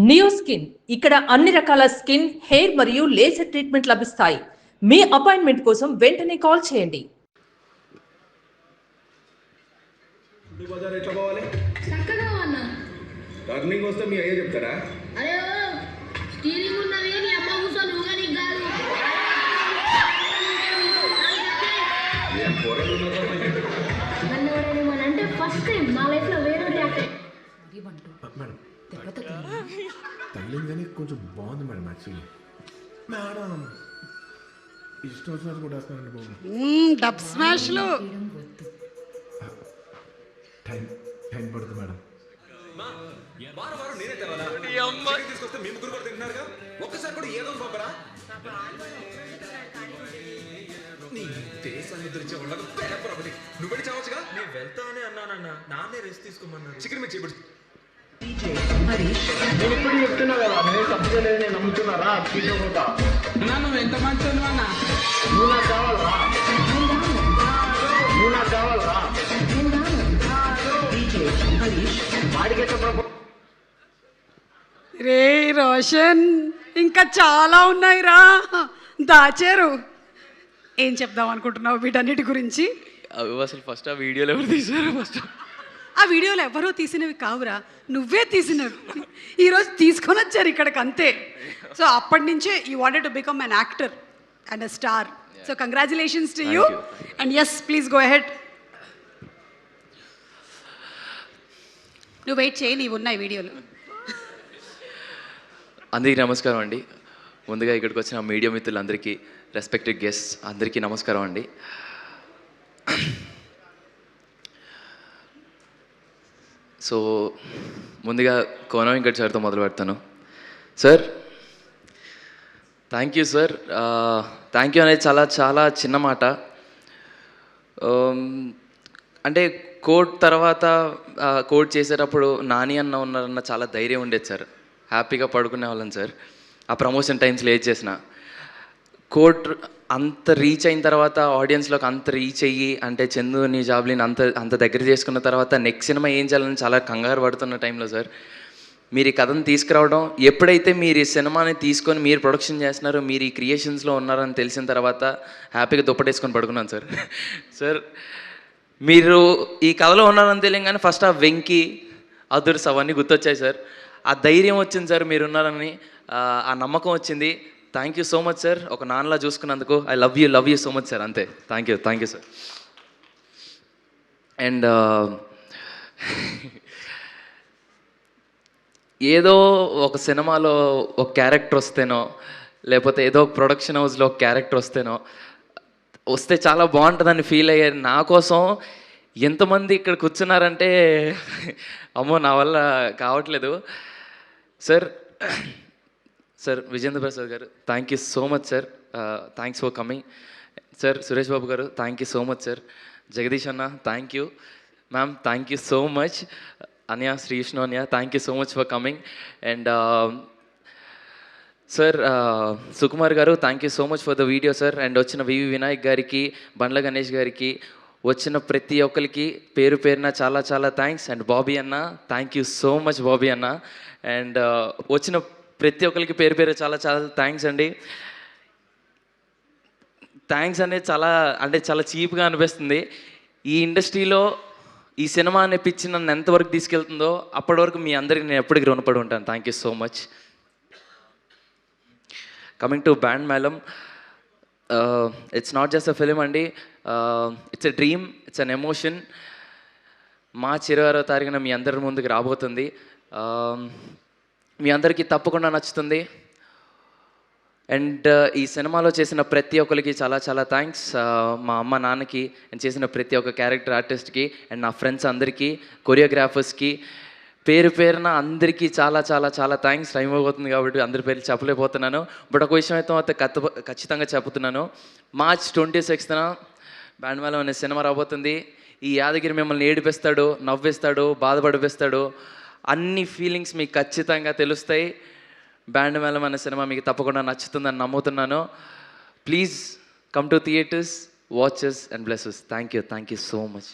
Neo skin ఇక్కడ అన్ని రకాల స్కిన్, హెయిర్ మరియు లేజర్ ట్రీట్మెంట్ లభిస్తాయి. మీ అపాయింట్మెంట్ కోసం వెంటనే కాల్ చేయండి. బజార్ ఎట్లా పోవాలి? చక్కగా అన్న టర్నింగ్ వస్తే మీ అయ్యే చెప్తారా? అరే స్టీరింగ్ ఉన్నది నీ అమ్మ కూర్చొని నువ్వుగా నీకు కాదు. నన్ను ఎవరైనా అంటే ఫస్ట్ టైం నా లైఫ్లో వేరే రియాక్ట్ మేడం తగిలింది కానీ కొంచెం బాగుంది మేడం. యాక్చువల్లీ మేడం ఇష్టం వచ్చినట్టు కూడా వేస్తున్నారండి బాబు. డబ్ స్మాష్లు టైం టైం పడుతుంది మేడం. నేనే తేవాలా? తీసుకొస్తే మీ ముగ్గురు కూడా తింటున్నారుగా, ఒక్కసారి కూడా ఏదో పంపరా? నీ దేశాన్ని ఎదురించే పేపర్ ఒకటి నువ్వు వెళ్ళి చావచ్చుగా. నేను వెళ్తానే అన్నానన్నా, నాన్నే రెస్ట్ తీసుకోమన్నాను. చికెన్ మీద చేపడు. నేను ఇప్పుడు చెప్తున్నా కదా, నేను తప్పుగా లేదు, నేను నమ్ముతున్నారా? తీసుకోకుండా నువ్వు ఎంత మంచి అన్న నువ్వు నాకు కావాలరా, నువ్వు నాకు కావాలరా? వాడికి ఎట్లా రే రోషన్, ఇంకా చాలా ఉన్నాయిరా దాచారు. ఏం చెప్దాం అనుకుంటున్నావు వీటన్నిటి గురించి? అవి అసలు ఫస్ట్ ఆ వీడియోలో ఎవరు తీశారు? ఫస్ట్ ఆ వీడియోలు ఎవరో తీసినవి కావురా, నువ్వే తీసినవి. ఈరోజు తీసుకొని వచ్చారు ఇక్కడికి, అంతే. సో అప్పటి నుంచే you wanted to become an actor and a star. So congratulations to you. And yes, please go ahead. నువ్వు వెయిట్ చేయి, నీవు ఉన్నాయి వీడియోలు. అందరికీ నమస్కారం అండి. ముందుగా ఇక్కడికి వచ్చిన మీడియా మిత్రులందరికీ, రెస్పెక్టెడ్ గెస్ట్స్ అందరికీ నమస్కారం అండి. సో ముందుగా కోన వెంకట్ సార్తో మొదలు పెడతాను. Sir, thank you sir. Thank you అనేది చాలా చాలా చిన్న మాట. అంటే కోడ్ తర్వాత కోడ్ చేసేటప్పుడు నాని అన్న ఉన్నారన్న చాలా ధైర్యం ఉండేది సార్. హ్యాపీగా పడుకునే వాళ్ళం సార్. ఆ ప్రమోషన్ టైమ్స్ లేట్ చేసిన కోడ్ అంత రీచ్ అయిన తర్వాత, ఆడియన్స్లోకి అంత రీచ్ అయ్యి, అంటే చందుని జాబ్లీని అంత దగ్గర చేసుకున్న తర్వాత నెక్స్ట్ సినిమా ఏం చేయాలని చాలా కంగారు పడుతున్న టైంలో సార్ మీరు ఈ కథను తీసుకురావడం, ఎప్పుడైతే మీరు ఈ సినిమాని తీసుకొని మీరు ప్రొడక్షన్ చేస్తున్నారో, మీరు ఈ క్రియేషన్స్లో ఉన్నారని తెలిసిన తర్వాత హ్యాపీగా దుప్పటేసుకొని పడుకున్నాను సార్. సార్, మీరు ఈ కథలో ఉన్నారని తెలియగానే ఫస్ట్ ఆ వెంకీ, అదుర్స్ అవన్నీ గుర్తొచ్చాయి సార్. ఆ ధైర్యం వచ్చింది సార్, మీరున్నారని ఆ నమ్మకం వచ్చింది. Thank you so much sir. ఒక నాన్నలా చూసుకున్నందుకు I love you so much sir. అంతే. Thank you sir. అండ్ ఏదో ఒక సినిమాలో ఒక క్యారెక్టర్ వస్తేనో, లేకపోతే ఏదో ఒక ప్రొడక్షన్ హౌస్లో ఒక క్యారెక్టర్ వస్తే చాలా బాగుంటుందని ఫీల్ అయ్యారు. నా కోసం ఎంతమంది ఇక్కడ కూర్చున్నారంటే అమ్మో నా వల్ల కావట్లేదు సార్. సార్ విజేంద్ర ప్రసాద్ గారు, thank you so much sir. Thanks for coming sir. Suresh Babu గారు, thank you so much sir. Jagadeesh అన్న, thank you. Ma'am, thank you so much. Anya, Sri Vishnu Anya, thank you so much for coming. And sir Sukumar గారు, thank you so much for the video sir. And వచ్చిన వివి వినాయక్ గారికి, బండ్ల గణేష్ గారికి, వచ్చిన ప్రతి ఒక్కరికి పేరు పేరున చాలా చాలా థ్యాంక్స్. అండ్ బాబీ అన్న, thank you so much Bobby అన్న. అండ్ వచ్చిన ప్రతి ఒక్కరికి పేరు పేరు చాలా చాలా థ్యాంక్స్ అండి. థ్యాంక్స్ అనేది చాలా చీప్గా అనిపిస్తుంది. ఈ ఇండస్ట్రీలో ఈ సినిమా అనే పిచ్చి నన్ను ఎంతవరకు తీసుకెళ్తుందో అప్పటి వరకు మీ అందరికీ నేను ఎప్పటికీ రుణపడి ఉంటాను. Thank you so much. Coming to Band Melam, it's not just a film అండి, it's a dream, it's an emotion. March 26వ తారీఖున మీ అందరి ముందుకు రాబోతుంది. మీ అందరికీ తప్పకుండా నచ్చుతుంది. అండ్ ఈ సినిమాలో చేసిన ప్రతి ఒక్కరికి చాలా చాలా థ్యాంక్స్. మా అమ్మ నాన్నకి, అండ్ చేసిన ప్రతి ఒక్క క్యారెక్టర్ ఆర్టిస్ట్కి, అండ్ నా ఫ్రెండ్స్ అందరికీ, కొరియోగ్రాఫర్స్కి, పేరు పేరున అందరికీ చాలా చాలా చాలా థ్యాంక్స్. టైం అయిపోతుంది కాబట్టి అందరి పేర్లు చెప్పలేకపోతున్నాను. బట్ ఒక విషయం అయితే ఖచ్చితంగా చెప్తున్నాను. మార్చ్ 26న బ్యాండ్ మేళం అనే సినిమా రాబోతుంది. ఈ యాదగిరి మిమ్మల్ని ఏడిపిస్తాడు, నవ్విస్తాడు, బాధపడిపిస్తాడు. అన్ని ఫీలింగ్స్ మీకు ఖచ్చితంగా తెలుస్తాయి. బ్యాండ్ మేళం అనే సినిమా మీకు తప్పకుండా నచ్చుతుందని నమ్ముతున్నాను. Please come to theatres, watches and blesses. Thank you so much.